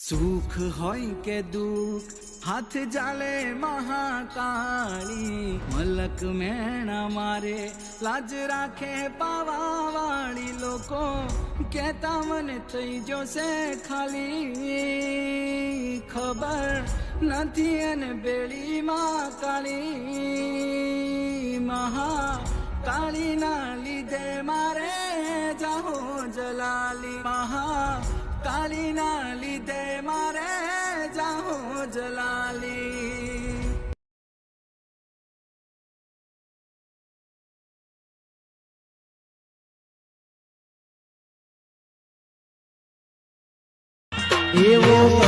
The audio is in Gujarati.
સુખ હોય કે દુઃખ હાથ જાલે મહાકાળી મલક મેણા મારે લાજ રાખે પાવા વાળી લોકો કેતા મને થઈ જશે ખાલી ખબર નથી અને બેડી માં કાળી મહા કાળી ના લીધે મારે જાહો જલાલી મહા કાળી ના લીધે મારે જાહો જલાલી। એવો